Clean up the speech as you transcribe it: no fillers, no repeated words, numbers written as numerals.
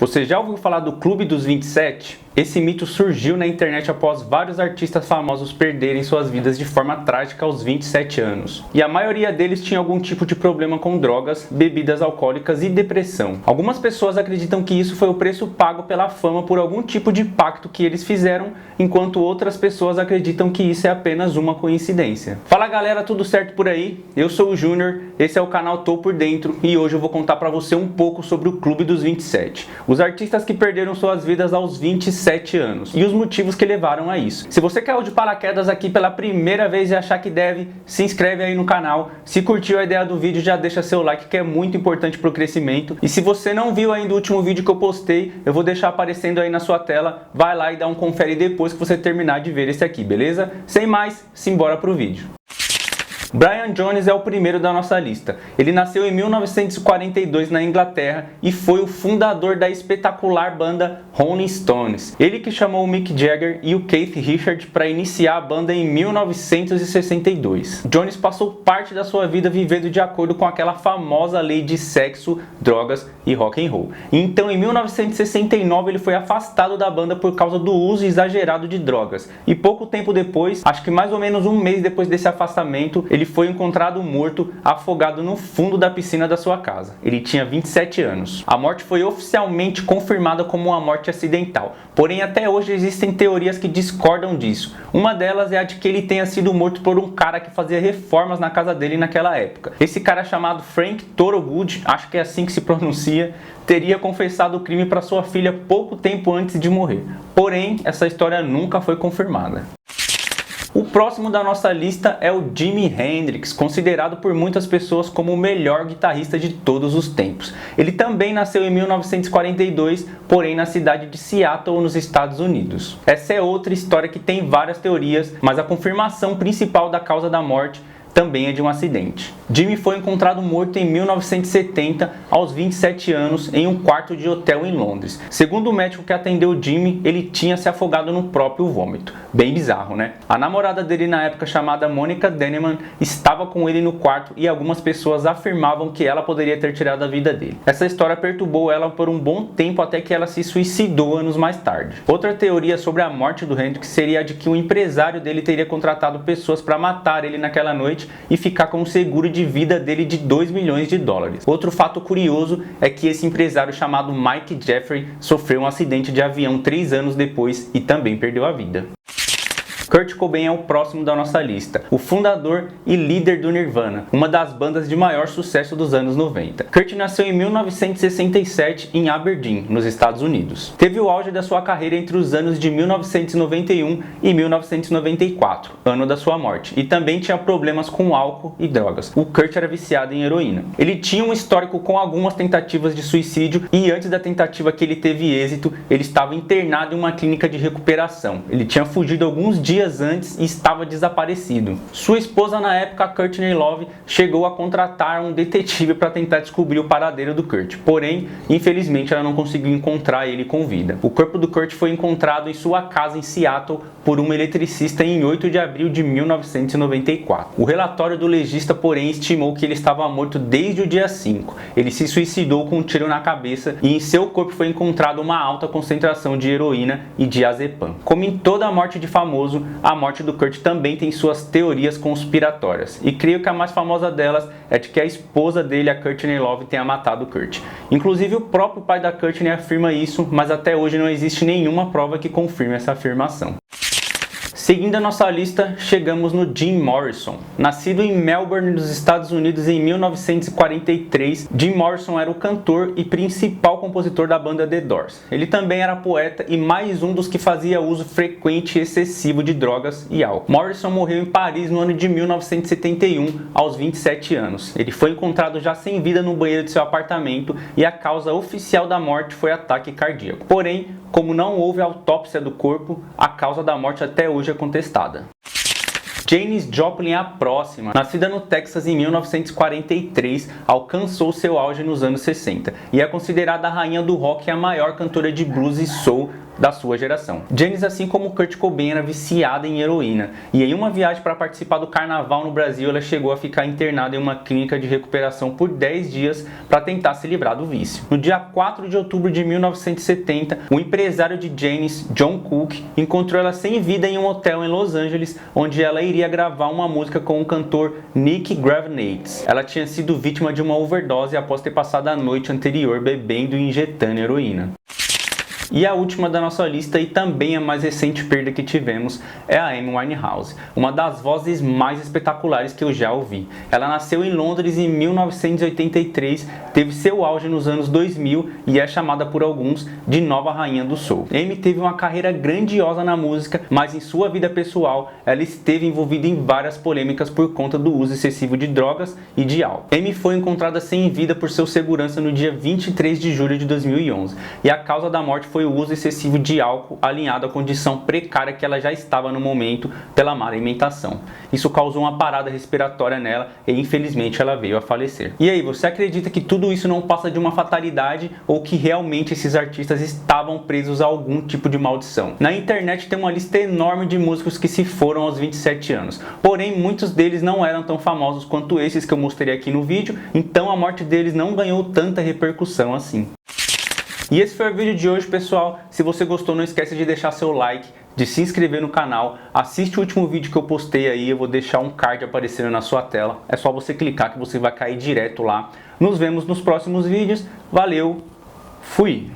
Você já ouviu falar do Clube dos 27? Esse mito surgiu na internet após vários artistas famosos perderem suas vidas de forma trágica aos 27 anos. E a maioria deles tinha algum tipo de problema com drogas, bebidas alcoólicas e depressão. Algumas pessoas acreditam que isso foi o preço pago pela fama por algum tipo de pacto que eles fizeram, enquanto outras pessoas acreditam que isso é apenas uma coincidência. Fala galera, tudo certo por aí? Eu sou o Júnior, esse é o canal Tô Por Dentro e hoje eu vou contar pra você um pouco sobre o Clube dos 27. Os artistas que perderam suas vidas aos 27 anos e os motivos que levaram a isso. Se você caiu de paraquedas aqui pela primeira vez e achar que deve, se inscreve aí no canal. Se curtiu a ideia do vídeo, já deixa seu like, que é muito importante para o crescimento. E se você não viu ainda o último vídeo que eu postei, eu vou deixar aparecendo aí na sua tela. Vai lá e dá um confere depois que você terminar de ver esse aqui, beleza? Sem mais, simbora pro vídeo. Brian Jones é o primeiro da nossa lista. Ele nasceu em 1942 na Inglaterra e foi o fundador da espetacular banda Rolling Stones. Ele que chamou o Mick Jagger e o Keith Richards para iniciar a banda em 1962. Jones passou parte da sua vida vivendo de acordo com aquela famosa lei de sexo, drogas e rock and roll. Então em 1969 ele foi afastado da banda por causa do uso exagerado de drogas. E pouco tempo depois, acho que mais ou menos um mês depois desse afastamento, ele foi encontrado morto, afogado no fundo da piscina da sua casa. Ele tinha 27 anos. A morte foi oficialmente confirmada como uma morte acidental, porém até hoje existem teorias que discordam disso. Uma delas é a de que ele tenha sido morto por um cara que fazia reformas na casa dele naquela época. Esse cara chamado Frank Thorogood, acho que é assim que se pronuncia, teria confessado o crime para sua filha pouco tempo antes de morrer. Porém, essa história nunca foi confirmada. O próximo da nossa lista é o Jimi Hendrix, considerado por muitas pessoas como o melhor guitarrista de todos os tempos. Ele também nasceu em 1942, porém na cidade de Seattle, nos Estados Unidos. Essa é outra história que tem várias teorias, mas a confirmação principal da causa da morte também é de um acidente. Jimi foi encontrado morto em 1970, aos 27 anos, em um quarto de hotel em Londres. Segundo o médico que atendeu Jimi, ele tinha se afogado no próprio vômito. Bem bizarro, né? A namorada dele na época, chamada Monica Denneman, estava com ele no quarto e algumas pessoas afirmavam que ela poderia ter tirado a vida dele. Essa história perturbou ela por um bom tempo até que ela se suicidou anos mais tarde. Outra teoria sobre a morte do Hendrix seria a de que o empresário dele teria contratado pessoas para matar ele naquela noite e ficar com o seguro de vida dele de 2 milhões de dólares. Outro fato curioso é que esse empresário chamado Mike Jeffrey sofreu um acidente de avião 3 anos depois e também perdeu a vida. Kurt Cobain é o próximo da nossa lista, o fundador e líder do Nirvana, uma das bandas de maior sucesso dos anos 90. Kurt nasceu em 1967 em Aberdeen, nos Estados Unidos. Teve o auge da sua carreira entre os anos de 1991 e 1994, ano da sua morte, e também tinha problemas com álcool e drogas. O Kurt era viciado em heroína. Ele tinha um histórico com algumas tentativas de suicídio e antes da tentativa que ele teve êxito, ele estava internado em uma clínica de recuperação. Ele tinha fugido alguns dias antes e estava desaparecido. Sua esposa na época, Courtney Love, chegou a contratar um detetive para tentar descobrir o paradeiro do Kurt, porém, infelizmente ela não conseguiu encontrar ele com vida. O corpo do Kurt foi encontrado em sua casa em Seattle por um eletricista em 8 de abril de 1994. O relatório do legista, porém, estimou que ele estava morto desde o dia 5. Ele se suicidou com um tiro na cabeça e em seu corpo foi encontrada uma alta concentração de heroína e diazepam. Como em toda a morte de famoso, a morte do Kurt também tem suas teorias conspiratórias, e creio que a mais famosa delas é de que a esposa dele, a Courtney Love, tenha matado o Kurt. Inclusive o próprio pai da Courtney afirma isso, mas até hoje não existe nenhuma prova que confirme essa afirmação. Seguindo a nossa lista, chegamos no Jim Morrison. Nascido em Melbourne, nos Estados Unidos, em 1943, Jim Morrison era o cantor e principal compositor da banda The Doors. Ele também era poeta e mais um dos que fazia uso frequente e excessivo de drogas e álcool. Morrison morreu em Paris no ano de 1971, aos 27 anos. Ele foi encontrado já sem vida no banheiro de seu apartamento e a causa oficial da morte foi ataque cardíaco. Porém, como não houve autópsia do corpo, a causa da morte até hoje é contestada. Janis Joplin é a próxima. Nascida no Texas em 1943, alcançou seu auge nos anos 60 e é considerada a rainha do rock e a maior cantora de blues e soul da sua geração. Janis, assim como Kurt Cobain, era viciada em heroína, e em uma viagem para participar do carnaval no Brasil, ela chegou a ficar internada em uma clínica de recuperação por 10 dias para tentar se livrar do vício. No dia 4 de outubro de 1970, o empresário de Janis, John Cook, encontrou ela sem vida em um hotel em Los Angeles, onde ela iria gravar uma música com o cantor Nick Gravinates. Ela tinha sido vítima de uma overdose após ter passado a noite anterior bebendo e injetando heroína. E a última da nossa lista, e também a mais recente perda que tivemos, é a Amy Winehouse, uma das vozes mais espetaculares que eu já ouvi. Ela nasceu em Londres em 1983, teve seu auge nos anos 2000 e é chamada por alguns de nova rainha do soul. Amy teve uma carreira grandiosa na música, mas em sua vida pessoal, ela esteve envolvida em várias polêmicas por conta do uso excessivo de drogas e de álcool. Amy foi encontrada sem vida por seu segurança no dia 23 de julho de 2011, e a causa da morte foi o uso excessivo de álcool alinhado à condição precária que ela já estava no momento pela má alimentação. Isso causou uma parada respiratória nela e infelizmente ela veio a falecer. E aí, você acredita que tudo isso não passa de uma fatalidade ou que realmente esses artistas estavam presos a algum tipo de maldição? Na internet tem uma lista enorme de músicos que se foram aos 27 anos, porém muitos deles não eram tão famosos quanto esses que eu mostrei aqui no vídeo, então a morte deles não ganhou tanta repercussão assim. E esse foi o vídeo de hoje, pessoal. Se você gostou, não esquece de deixar seu like, de se inscrever no canal. Assiste o último vídeo que eu postei aí, eu vou deixar um card aparecendo na sua tela. É só você clicar que você vai cair direto lá. Nos vemos nos próximos vídeos. Valeu, fui!